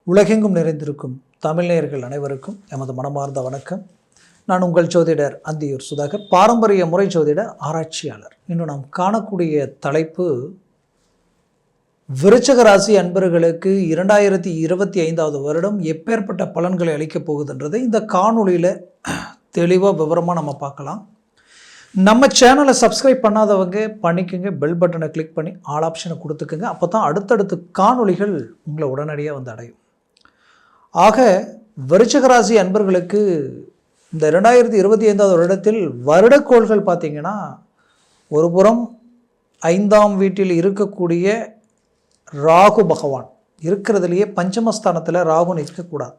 உலகெங்கும் நிறைந்திருக்கும் தமிழ்நேயர்கள் அனைவருக்கும் எமது மனமார்ந்த வணக்கம். நான் உங்கள் ஜோதிடர் அந்தியூர் சுதாகர், பாரம்பரிய முறை ஜோதிட ஆராய்ச்சியாளர். இன்று நாம் காணக்கூடிய தலைப்பு, விருச்சிக ராசி அன்பர்களுக்கு 2025 வருடம் எப்பேற்பட்ட பலன்களை அளிக்கப் போகுதுன்றதை இந்த காணொளியில் தெளிவாக விவரமாக நம்ம பார்க்கலாம். நம்ம சேனலை சப்ஸ்கிரைப் பண்ணாதவங்க பண்ணிக்கோங்க, பெல் பட்டனை கிளிக் பண்ணி ஆல் ஆப்ஷனை கொடுத்துக்குங்க. அப்போ தான் அடுத்தடுத்து காணொளிகள் உங்களை உடனடியாக வந்து அடையும். ஆக விருச்சிக ராசி அன்பர்களுக்கு இந்த 2025 வருடத்தில் வருடக்கோள்கள் பார்த்திங்கன்னா, ஒரு புறம் 5ஆம் வீட்டில் இருக்கக்கூடிய ராகு பகவான் இருக்கிறதுலையே பஞ்சமஸ்தானத்தில் ராகு நிற்கக்கூடாது.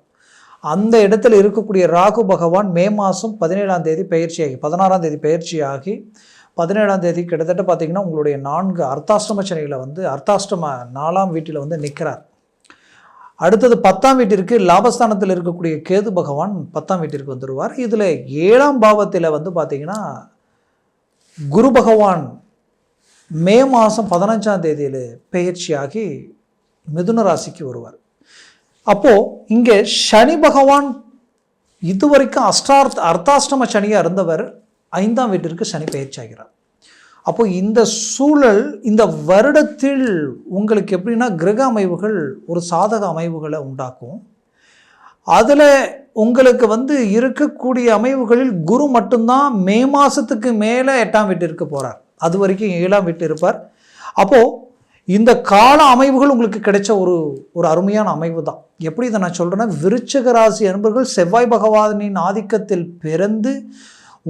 அந்த இடத்துல இருக்கக்கூடிய ராகு பகவான் மே மாதம் 17ஆம் தேதி பயிற்சியாகி 16ஆம் தேதி பயிற்சியாகி 17ஆம் தேதி கிட்டத்தட்ட பார்த்திங்கன்னா உங்களுடைய 4 அர்த்தாஷ்டம சனியில் வந்து அர்த்தாஷ்டம 4ஆம் வீட்டில் வந்து நிற்கிறார். அடுத்தது 10ஆம் வீட்டிற்கு லாபஸ்தானத்தில் இருக்கக்கூடிய கேது பகவான் 10ஆம் வீட்டிற்கு வந்துடுவார். இதில் 7ஆம் பாவத்தில் வந்து பார்த்திங்கன்னா குரு பகவான் மே மாதம் 15ஆம் தேதியில் பயிற்சியாகி மிதுன ராசிக்கு வருவார். அப்போது இங்கே சனி பகவான் இதுவரைக்கும் அர்த்தாஷ்டம சனியாக இருந்தவர் 5ஆம் வீட்டிற்கு சனி பயிற்சி ஆகிறார். அப்போ இந்த சூழல் இந்த வருடத்தில் உங்களுக்கு எப்படின்னா கிரக அமைவுகள் ஒரு சாதக அமைவுகளை உண்டாக்கும். அதில் உங்களுக்கு வந்து இருக்கக்கூடிய அமைவுகளில் குரு மட்டும்தான் மே மாதத்துக்கு மேலே 8ஆம் வீட்டிற்கு போகிறார். அது வரைக்கும் 7ஆம் வீட்டு இருப்பார். அப்போது இந்த கால அமைவுகள் உங்களுக்கு கிடைச்ச ஒரு அருமையான அமைவு தான். எப்படி இதை நான் சொல்கிறேன்னா, விருச்சிக ராசி அன்பர்கள் செவ்வாய் பகவானின் ஆதிக்கத்தில் பிறந்து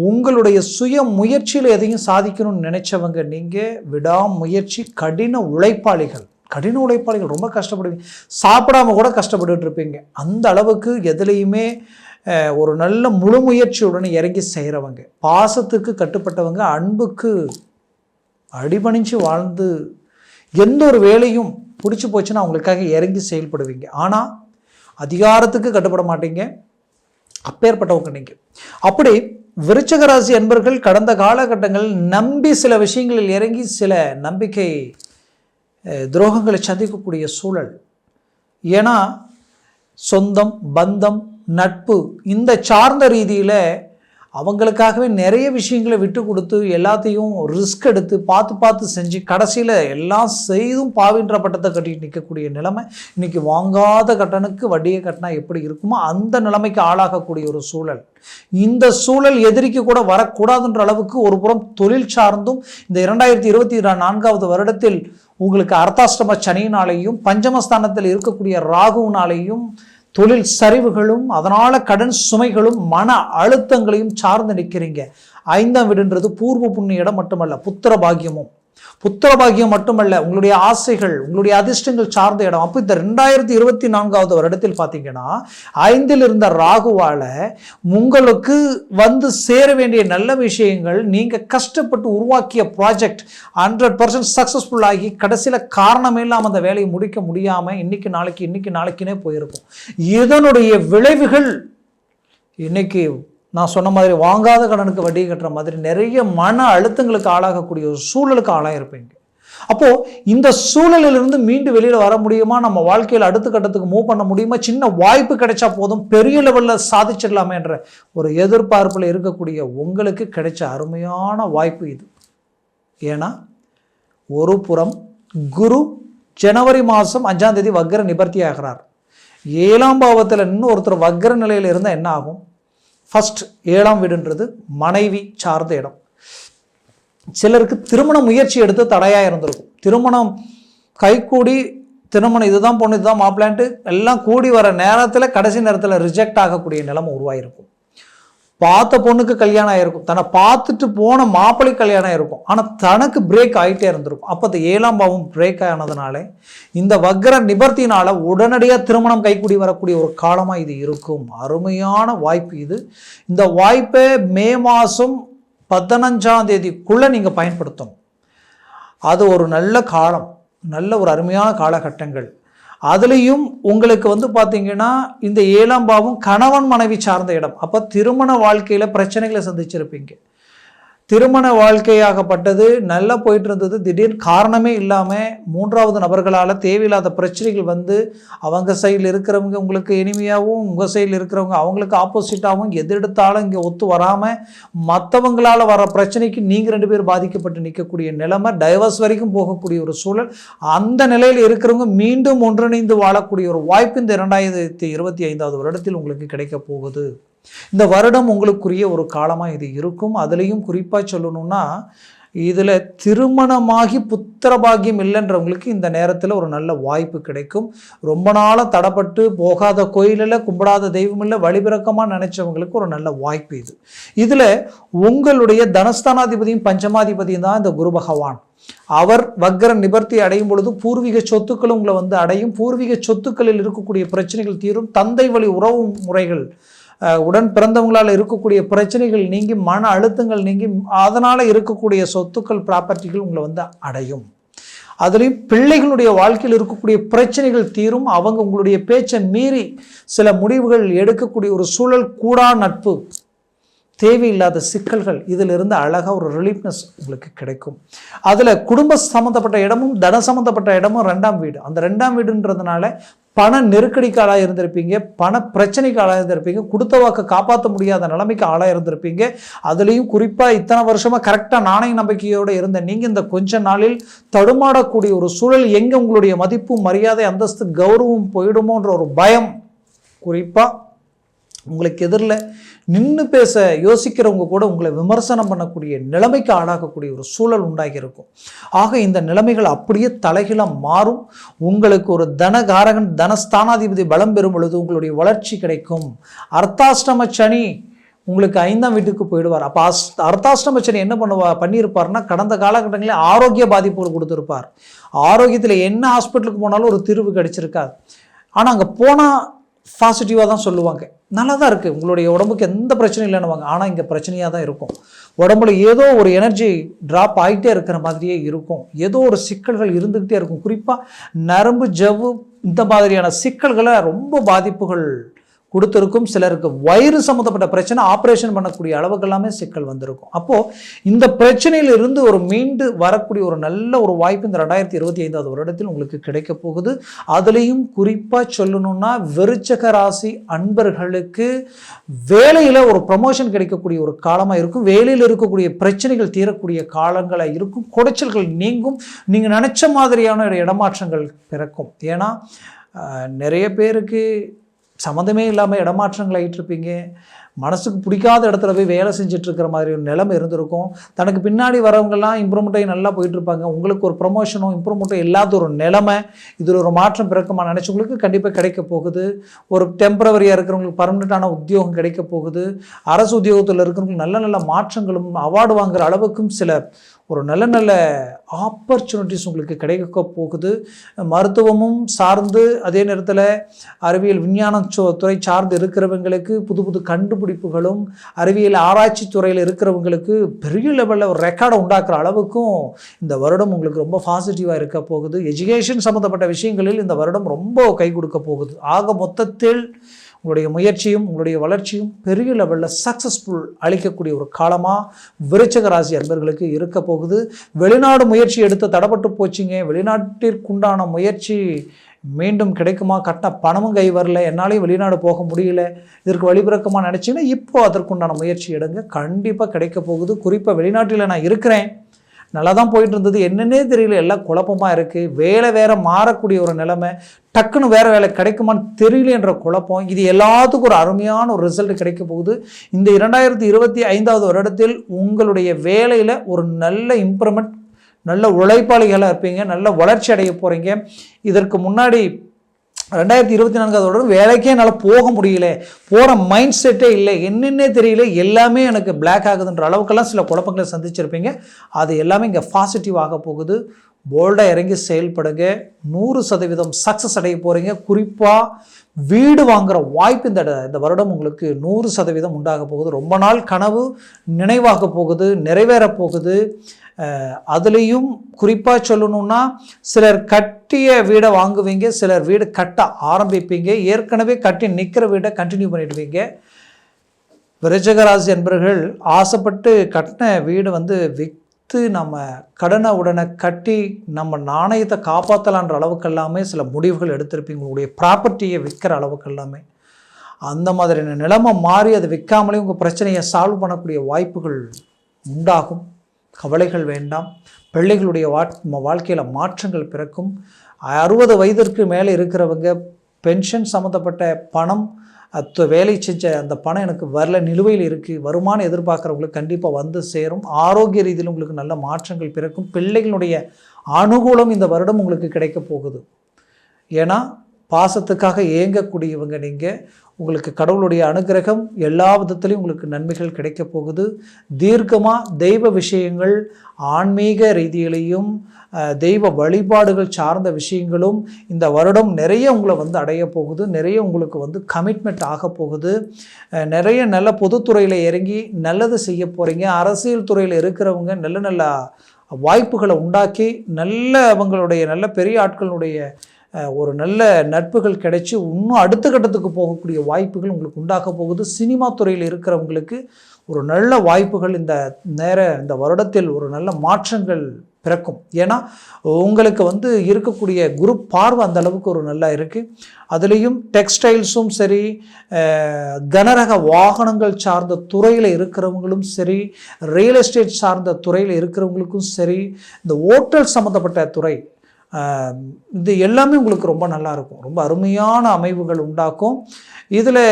உங்களுடைய சுய முயற்சியில் எதையும் சாதிக்கணும்னு நினைச்சவங்க நீங்கள். விடாமுயற்சி, கடின உழைப்பாளிகள் ரொம்ப கஷ்டப்படுவீங்க. சாப்பிடாம கூட கஷ்டப்பட்டு இருப்பீங்க. அந்த அளவுக்கு எதுலேயுமே ஒரு நல்ல முழு முயற்சியுடன் இறங்கி செய்கிறவங்க, பாசத்துக்கு கட்டுப்பட்டவங்க, அன்புக்கு அடிபணிஞ்சு வாழ்ந்து எந்த ஒரு வேலையும் பிடிச்சி போச்சுன்னா அவங்களுக்காக இறங்கி செயல்படுவீங்க. ஆனால் அதிகாரத்துக்கு கட்டுப்பட மாட்டீங்க. அப்பேற்பட்டவங்க நீங்கள். அப்படி விருச்சிக ராசி அன்பர்கள் கடந்த காலகட்டங்களில் நம்பி சில விஷயங்களில் இறங்கி சில நம்பிக்கை துரோகங்களை சந்திக்கக்கூடிய சூழல். ஏன்னா சொந்தம், பந்தம், நட்பு இந்த சார்ந்த ரீதியில் அவங்களுக்காகவே நிறைய விஷயங்களை விட்டு கொடுத்து எல்லாத்தையும் ரிஸ்க் எடுத்து பார்த்து செஞ்சு கடைசியில் எல்லாம் செய்தும் பாவின்ற பட்டத்தை கட்டிட்டு நிற்கக்கூடிய நிலைமை. இன்றைக்கி வாங்காத கடனுக்கு வட்டியை கட்டினா எப்படி இருக்குமோ அந்த நிலைமைக்கு ஆளாகக்கூடிய ஒரு சூழல். இந்த சூழல் எதிரிக்கு கூட வரக்கூடாதுன்ற அளவுக்கு ஒரு புறம் தொழில் சார்ந்தும் இந்த 2024 வருடத்தில் உங்களுக்கு அர்த்தாஷ்டம சனியினாலேயும் பஞ்சமஸ்தானத்தில் இருக்கக்கூடிய ராகுவினாலேயும் தொழில் சரிவுகளும் அதனால் கடன் சுமைகளும் மன அழுத்தங்களையும் சார்ந்து நிற்கிறீங்க. 5ஆம் வீடுன்றது பூர்வ புண்ணிய இடம் மட்டுமல்ல, புத்திர பாக்கியம் மட்டுமல்ல, உங்களுடைய ஆசைகள், உங்களுடைய அதிர்ஷ்டங்கள் சார்ந்த இடம். அப்போ இந்த 2024 வருடத்தில் பார்த்தீங்கன்னா 5இல் இருந்த ராகுவால் உங்களுக்கு வந்து சேர வேண்டிய நல்ல விஷயங்கள், நீங்கள் கஷ்டப்பட்டு உருவாக்கிய ப்ராஜெக்ட் 100% சக்ஸஸ்ஃபுல் ஆகி கடைசியில் காரணமே இல்லாமல் அந்த வேலையை முடிக்க முடியாமல் இன்னைக்கு நாளைக்குன்னே போயிருக்கும். இதனுடைய விளைவுகள் இன்னைக்கு நான் சொன்ன மாதிரி வாங்காத கடனுக்கு வட்டி கட்டுற மாதிரி நிறைய மன அழுத்தங்களுக்கு ஆளாகக்கூடிய ஒரு சூழலுக்கு ஆளாயிருப்பீங்க. அப்போது இந்த சூழலிலிருந்து மீண்டு வெளியில் வர முடியுமா, நம்ம வாழ்க்கையில் அடுத்த கட்டத்துக்கு மூவ் பண்ண முடியுமா, சின்ன வாய்ப்பு கிடைச்சா போதும் பெரிய லெவலில் சாதிச்சிடலாமே என்ற ஒரு எதிர்பார்ப்பில் இருக்கக்கூடிய உங்களுக்கு கிடைச்ச அருமையான வாய்ப்பு இது. ஏன்னா ஒரு புறம் குரு ஜனவரி மாதம் 5ஆம் தேதி வக்ர நிவர்த்தி ஆகிறார். 7ஆம் பாவத்தில் இன்னும் ஒருத்தர் வக்ர நிலையில் இருந்தால் என்ன ஆகும்? ஃபர்ஸ்ட் 7ஆம் வீடுன்றது மனைவி சார்ந்த இடம். சிலருக்கு திருமண முயற்சி எடுத்து தடையாக இருந்திருக்கும். திருமணம் கைகூடி திருமணம் இதுதான் பொண்ணு இதுதான் மாப்பிள்ளான்ட்டு எல்லாம் கூடி வர நேரத்தில் கடைசி நேரத்தில் ரிஜெக்ட் ஆகக்கூடிய நிலைமை உருவாயிருக்கும். பார்த்த பொண்ணுக்கு கல்யாணம் ஆகிருக்கும், தன்னை பார்த்துட்டு போன மாப்பிள்ளை கல்யாணம் ஆகிருக்கும், ஆனால் தனக்கு பிரேக் ஆகிட்டே இருந்திருக்கும். அப்போ இந்த 7ஆம் பாவம் பிரேக் ஆனதுனால இந்த வக்ர நிவர்த்தினால் உடனடியாக திருமணம் கைக்கூடி வரக்கூடிய ஒரு காலமாக இது இருக்கும். அருமையான வாய்ப்பு இது. இந்த வாய்ப்பை மே மாதம் 15ஆம் தேதிக்குள்ளே நீங்கள் பயன்படுத்தணும். அது ஒரு நல்ல காலம், நல்ல ஒரு அருமையான காலகட்டங்கள். அதுலேயும் உங்களுக்கு வந்து பார்த்தீங்கன்னா இந்த 7ஆம் பாவம் கணவன் மனைவி சார்ந்த இடம். அப்போ திருமண வாழ்க்கையில் பிரச்சனைகளை சந்திச்சிருப்பீங்க. திருமண வாழ்க்கையாகப்பட்டது நல்லா போயிட்டு இருந்தது, திடீர்னு காரணமே இல்லாமல் 3வது நபர்களால் தேவையில்லாத பிரச்சனைகள் வந்து அவங்க சைடில் இருக்கிறவங்க உங்களுக்கு இனிமையாகவும், உங்கள் சைடில் இருக்கிறவங்க அவங்களுக்கு ஆப்போசிட்டாகவும், எது எடுத்தாலும் இங்கே ஒத்து வராமல் மற்றவங்களால் வர பிரச்சனைக்கு நீங்கள் 2 பேர் பாதிக்கப்பட்டு நிற்கக்கூடிய நிலைமை, டைவர்ஸ் வரைக்கும் போகக்கூடிய ஒரு சூழல். அந்த நிலையில் இருக்கிறவங்க மீண்டும் ஒன்றிணைந்து வாழக்கூடிய ஒரு வாய்ப்பு இந்த 2025வது வருடத்தில் உங்களுக்கு கிடைக்க போகுது. இந்த வருடம் உங்களுக்குரிய ஒரு காலமாக இது இருக்கும். அதுலேயும் குறிப்பாக சொல்லணும்னா, இதில் திருமணமாகி புத்திர பாக்கியம் இல்லைன்றவங்களுக்கு இந்த நேரத்தில் ஒரு நல்ல வாய்ப்பு கிடைக்கும். ரொம்ப நாளாக தடப்பட்டு போகாத கோயிலில், கும்பிடாத தெய்வம் இல்லை, வழிபிறக்கமாக நினைச்சவங்களுக்கு ஒரு நல்ல வாய்ப்பு இது. இதில் உங்களுடைய தனஸ்தானாதிபதியும் பஞ்சமாதிபதியும் தான் இந்த குரு பகவான். அவர் வக்ர நிவர்த்தி அடையும் பொழுது பூர்வீக சொத்துக்களும் உங்களை வந்து அடையும். பூர்வீக சொத்துக்களில் இருக்கக்கூடிய பிரச்சனைகள் தீரும். தந்தை வழி உறவு முறைகள், உடன் பிறந்தவங்களால் இருக்கக்கூடிய பிரச்சனைகள் நீங்கி, மன அழுத்தங்கள் நீங்கி, அதனால் இருக்கக்கூடிய சொத்துக்கள் ப்ராப்பர்ட்டிகள் உங்களை வந்து அடையும். அதுலேயும் பிள்ளைகளுடைய வாழ்க்கையில் இருக்கக்கூடிய பிரச்சனைகள் தீரும். அவங்க உங்களுடைய பேச்சை மீறி சில முடிவுகள் எடுக்கக்கூடிய ஒரு சூழல், கூடா நட்பு, தேவையில்லாத சிக்கல்கள், இதிலிருந்து அழகாக ஒரு ரிலீஃப்னஸ் உங்களுக்கு கிடைக்கும். அதில் குடும்ப சம்மந்தப்பட்ட இடமும் தன சம்மந்தப்பட்ட இடமும் 2ஆம் வீடு. அந்த 2ஆம் வீடுன்றதுனால பண நெருக்கடிக்கு ஆளாக இருந்திருப்பீங்க, பண பிரச்சனைக்கு ஆளாக இருந்திருப்பீங்க, கொடுத்த வாக்கு காப்பாற்ற முடியாத நிலைமைக்கு ஆளாக இருந்திருப்பீங்க. அதுலேயும் குறிப்பாக இத்தனை வருஷமாக கரெக்டாக நாணய நம்பிக்கையோடு இருந்த நீங்கள் இந்த கொஞ்ச நாளில் தடுமாடக்கூடிய ஒரு சூழல், எங்கே உங்களுடைய மதிப்பு, மரியாதை, அந்தஸ்து, கௌரவம் போயிடுமோன்ற ஒரு பயம், குறிப்பாக உங்களுக்கு எதிரில் நின்று பேச யோசிக்கிறவங்க கூட உங்களை விமர்சனம் பண்ணக்கூடிய நிலைமைக்கு ஆளாகக்கூடிய ஒரு சூழல் உண்டாகி இருக்கும். ஆக இந்த நிலைமைகள் அப்படியே தலைகீழாக மாறும். உங்களுக்கு ஒரு தனகாரகன், தனஸ்தானாதிபதி பலம் பெறும் பொழுது உங்களுடைய வளர்ச்சி கிடைக்கும். அர்த்தாஷ்டம சனி உங்களுக்கு 5ஆம் வீட்டுக்கு போயிடுவார். அப்போ அர்த்தாஷ்டம சனி என்ன பண்ணியிருப்பார்னா, கடந்த காலகட்டங்களில் ஆரோக்கிய பாதிப்புகள் கொடுத்துருப்பார். ஆரோக்கியத்தில் என்ன ஹாஸ்பிட்டலுக்கு போனாலும் ஒரு தீர்வு கிடைச்சிருக்காது. ஆனால் அங்கே போனால் பாசிட்டிவாக தான் சொல்லுவாங்க, நல்லா தான் இருக்குது, உங்களுடைய உடம்புக்கு எந்த பிரச்சனையும் இல்லைன்னுவாங்க. ஆனால் இங்கே பிரச்சனையாக தான் இருக்கும். உடம்புல ஏதோ ஒரு எனர்ஜி ட்ராப் ஆகிட்டே இருக்கிற மாதிரியே இருக்கும். ஏதோ ஒரு சிக்கல்கள் இருந்துக்கிட்டே இருக்கும். குறிப்பாக நரம்பு, ஜவ்வு, இந்த மாதிரியான சிக்கல்களை ரொம்ப பாதிப்புகள் கொடுத்துருக்கும். சிலருக்கு வயிறு சம்மந்தப்பட்ட பிரச்சனை, ஆப்ரேஷன் பண்ணக்கூடிய அளவுக்கு எல்லாமே சிக்கல் வந்திருக்கும். அப்போது இந்த பிரச்சனையிலிருந்து ஒரு மீண்டு வரக்கூடிய ஒரு நல்ல ஒரு வாய்ப்பு இந்த 2025வது வருடத்தில் உங்களுக்கு கிடைக்க போகுது. அதுலேயும் குறிப்பாக சொல்லணும்னா, விருச்சக ராசி அன்பர்களுக்கு வேலையில் ஒரு ப்ரமோஷன் கிடைக்கக்கூடிய ஒரு காலமாக இருக்கும். வேலையில் இருக்கக்கூடிய பிரச்சனைகள் தீரக்கூடிய காலங்களாக இருக்கும். குடைச்சல்கள் நீங்கும். நீங்கள் நினச்ச மாதிரியான இடமாற்றங்கள் பிறக்கும். ஏன்னா நிறைய பேருக்கு சம்மந்தமே இல்லாமல் இடமாற்றங்கள் ஆகிட்டுருப்பீங்க. மனசுக்கு பிடிக்காத இடத்துல போய் வேலை செஞ்சிட்ருக்கிற மாதிரி ஒரு நிலைமை இருந்திருக்கும். தனக்கு பின்னாடி வரவங்கெல்லாம் இம்ப்ரூவ்மெண்ட்டாகி நல்லா போயிட்டுருப்பாங்க. உங்களுக்கு ஒரு ப்ரமோஷனும் இம்ப்ரூவ்மெண்ட்டும் இல்லாத ஒரு நிலைமை, இதில் ஒரு மாற்றம் பிறக்குமா நினச்சவங்களுக்கு கண்டிப்பாக கிடைக்க போகுது. ஒரு டெம்பரவரியாக இருக்கிறவங்களுக்கு பர்மனெண்ட்டான உத்தியோகம் கிடைக்க போகுது. அரசு உத்தியோகத்தில் இருக்கிறவங்களுக்கு நல்ல நல்ல மாற்றங்களும் அவார்டு வாங்குகிற அளவுக்கும் சில ஒரு நல்ல நல்ல ஆப்பர்ச்சுனிட்டிஸ் உங்களுக்கு கிடைக்க போகுது. மருத்துவமும் சார்ந்து, அதே நேரத்தில் அறிவியல் விஞ்ஞான துறை சார்ந்து இருக்கிறவங்களுக்கு புது புது கண்டுபிடிப்புகளும், அறிவியல் ஆராய்ச்சி துறையில் இருக்கிறவங்களுக்கு பெரிய லெவலில் ஒரு ரெக்கார்டை உண்டாக்குற அளவுக்கும் இந்த வருடம் உங்களுக்கு ரொம்ப பாசிட்டிவாக இருக்க போகுது. எஜுகேஷன் சம்மந்தப்பட்ட விஷயங்களில் இந்த வருடம் ரொம்ப கை கொடுக்க போகுது. ஆக மொத்தத்தில் உங்களுடைய முயற்சியும் உங்களுடைய வளர்ச்சியும் பெரிய லெவலில் சக்ஸஸ்ஃபுல் அளிக்கக்கூடிய ஒரு காலமாக விருச்சக ராசி அன்பர்களுக்கு இருக்க போகுது. வெளிநாடு முயற்சி எடுத்து தடப்பட்டு போச்சிங்க, வெளிநாட்டிற்குண்டான முயற்சி மீண்டும் கிடைக்குமா, கட்ட பணமும் கை வரல, என்னாலையும் வெளிநாடு போக முடியல, இதற்கு வழிபிறக்கமாக நினச்சிங்கன்னா இப்போ அதற்குண்டான முயற்சி எடுங்க, கண்டிப்பாக கிடைக்க போகுது. குறிப்பாக வெளிநாட்டில் நான் இருக்கிறேன், நல்லா தான் போயிட்டு இருந்தது, என்னன்னே தெரியல, எல்லாம் குழப்பமாக இருக்குது, வேலை வேறு மாறக்கூடிய ஒரு நிலைமை, டக்குன்னு வேறு வேலை கிடைக்குமான்னு தெரியல என்ற குழப்பம், இது எல்லாத்துக்கும் ஒரு அருமையான ஒரு ரிசல்ட் கிடைக்க போகுது. இந்த 2025வது வருடத்தில் உங்களுடைய வேலையில் ஒரு நல்ல இம்ப்ரூவ்மெண்ட், நல்ல உழைப்பாளிகளாக இருப்பீங்க, நல்ல வளர்ச்சி அடைய போகிறீங்க. இதற்கு முன்னாடி 2024வது வருடம் வேலைக்கே என்னால் போக முடியல, போகிற மைண்ட் செட்டே இல்லை, என்னென்னே தெரியல, எல்லாமே எனக்கு பிளாக் ஆகுதுன்ற அளவுக்கெல்லாம் சில குழப்பங்களை சந்திச்சிருப்பீங்க. அது எல்லாமே இங்கே பாசிட்டிவ் ஆக போகுது. போல்டாக இறங்கி செயல்படுங்க, 100% சக்ஸஸ் அடைய போகிறீங்க. குறிப்பாக வீடு வாங்குகிற வாய்ப்பு இந்த வருடம் உங்களுக்கு 100% உண்டாக போகுது. ரொம்ப நாள் கனவு நினைவாக போகுது, நிறைவேற போகுது. அதுலேயும் குறிப்பாக சொல்லணுன்னா, சிலர் கட்டிய வீடை வாங்குவீங்க, சிலர் வீடு கட்ட ஆரம்பிப்பீங்க, ஏற்கனவே கட்டி நிற்கிற வீடை கண்டினியூ பண்ணிடுவீங்க. விருச்சிக ராசி அன்பர்கள் ஆசைப்பட்டு கட்டின வீடு விற்று நம்ம கடனை உடனே கட்டி நம்ம நாணயத்தை காப்பாற்றலான்ற அளவுக்கு எல்லாமே சில முடிவுகள் எடுத்திருப்பீங்க. உங்களுடைய ப்ராப்பர்ட்டியை விற்கிற அளவுக்கு எல்லாமே அந்த மாதிரியான நிலைமை மாறி அதை விற்காமலே உங்கள் பிரச்சனையை சால்வ் பண்ணக்கூடிய வாய்ப்புகள் உண்டாகும். கவலைகள் வேண்டாம். பிள்ளைகளுடைய வாழ்க்கையில் மாற்றங்கள் பிறக்கும். 60 வயதிற்கு மேலே இருக்கிறவங்க பென்ஷன் சம்மந்தப்பட்ட பணம் வேலை செஞ்ச அந்த பணம் எனக்கு வரல, நிலுவையில் இருக்குது, வருமானம் எதிர்பார்க்குறவங்களுக்கு கண்டிப்பாக சேரும். ஆரோக்கிய ரீதியில் உங்களுக்கு நல்ல மாற்றங்கள் பிறக்கும். பிள்ளைகளுடைய அனுகூலம் இந்த வருடம் உங்களுக்கு கிடைக்க போகுது. ஏன்னா பாசத்துக்காக ஏங்கக்கூடியவங்க நீங்கள். உங்களுக்கு கடவுளுடைய அனுகிரகம் எல்லா விதத்துலேயும் உங்களுக்கு நன்மைகள் கிடைக்க போகுது. தீர்க்கமாக தெய்வ விஷயங்கள், ஆன்மீக ரீதியிலையும் தெய்வ வழிபாடுகள் சார்ந்த விஷயங்களும் இந்த வருடம் நிறைய உங்களை அடைய போகுது. நிறைய உங்களுக்கு கமிட்மெண்ட் ஆக போகுது. நிறைய நல்ல பொதுத்துறையில் இறங்கி நல்லது செய்ய போகிறீங்க. அரசியல் துறையில் இருக்கிறவங்க நல்ல நல்ல வாய்ப்புகளை உண்டாக்கி அவங்களுடைய நல்ல பெரிய ஆட்களுடைய ஒரு நல்ல நட்புகள் கிடைச்சி இன்னும் அடுத்த கட்டத்துக்கு போகக்கூடிய வாய்ப்புகள் உங்களுக்கு உண்டாக போகுது. சினிமா துறையில் இருக்கிறவங்களுக்கு ஒரு நல்ல வாய்ப்புகள் இந்த வருடத்தில் ஒரு நல்ல மாற்றங்கள் பிறக்கும். ஏன்னா உங்களுக்கு இருக்கக்கூடிய குரு பார்வை அந்த அளவுக்கு ஒரு நல்லா இருக்குது. அதுலேயும் டெக்ஸ்டைல்ஸும் சரி, கனரக வாகனங்கள் சார்ந்த துறையில் இருக்கிறவங்களும் சரி, ரியல் எஸ்டேட் சார்ந்த துறையில் இருக்கிறவங்களுக்கும் சரி, இந்த ஓட்டல் சம்மந்தப்பட்ட துறை, இது எல்லாமே உங்களுக்கு ரொம்ப நல்லா இருக்கும். ரொம்ப அருமையான அமைவுகள் உண்டாக்கும். இதில்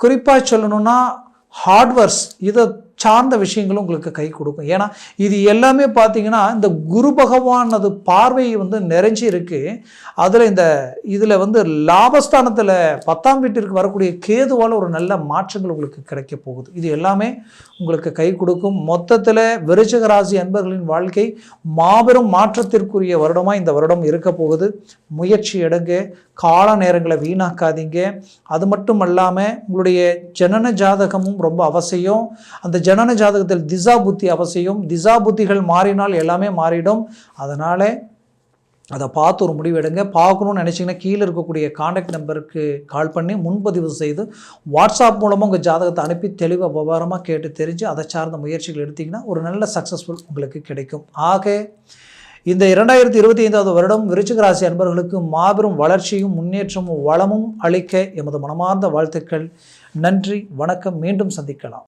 குறிப்பாக சொல்லணும்னா ஹார்ட்வேர்ஸ் இதை சார்ந்த விஷயங்களும் உங்களுக்கு கை கொடுக்கும். ஏன்னா இது எல்லாமே பார்த்தீங்கன்னா இந்த குரு பகவான் பார்வை நிறைஞ்சி இருக்குது. அதில் இதில் லாபஸ்தானத்தில் 10ஆம் வீட்டிற்கு வரக்கூடிய கேதுவால் ஒரு நல்ல மாற்றங்கள் உங்களுக்கு கிடைக்க போகுது. இது எல்லாமே உங்களுக்கு கை கொடுக்கும். மொத்தத்தில் விருச்சிக ராசி அன்பர்களின் வாழ்க்கை மாபெரும் மாற்றத்திற்குரிய வருடமாக இந்த வருடம் இருக்க போகுது. முயற்சி எடுங்க, கால நேரங்களை வீணாக்காதீங்க. அது மட்டும் இல்லாமல் உங்களுடைய ஜனன ஜாதகமும் ரொம்ப அவசியம். அந்த ஜனன ஜாதகத்தில் திசா புத்தி அவசியம். திசா புத்திகள் மாறினால் எல்லாமே மாறிடும். அதனால் அதை பார்த்து ஒரு முடிவு எடுங்க. பார்க்கணுன்னு நினச்சிங்கன்னா கீழே இருக்கக்கூடிய கான்டாக்ட் நம்பருக்கு கால் பண்ணி முன்பதிவு செய்து வாட்ஸ்அப் மூலமாக உங்கள் ஜாதகத்தை அனுப்பி தெளிவாக விவரமாக கேட்டு தெரிஞ்சு அதை சார்ந்த முயற்சிகள் எடுத்திங்கன்னா ஒரு நல்ல சக்ஸஸ்ஃபுல் உங்களுக்கு கிடைக்கும். ஆக இந்த 2025 வருடம் விருச்சிக ராசி அன்பர்களுக்கு மாபெரும் வளர்ச்சியும் முன்னேற்றமும் வளமும் அளிக்க எமது மனமார்ந்த வாழ்த்துக்கள். நன்றி, வணக்கம். மீண்டும் சந்திக்கலாம்.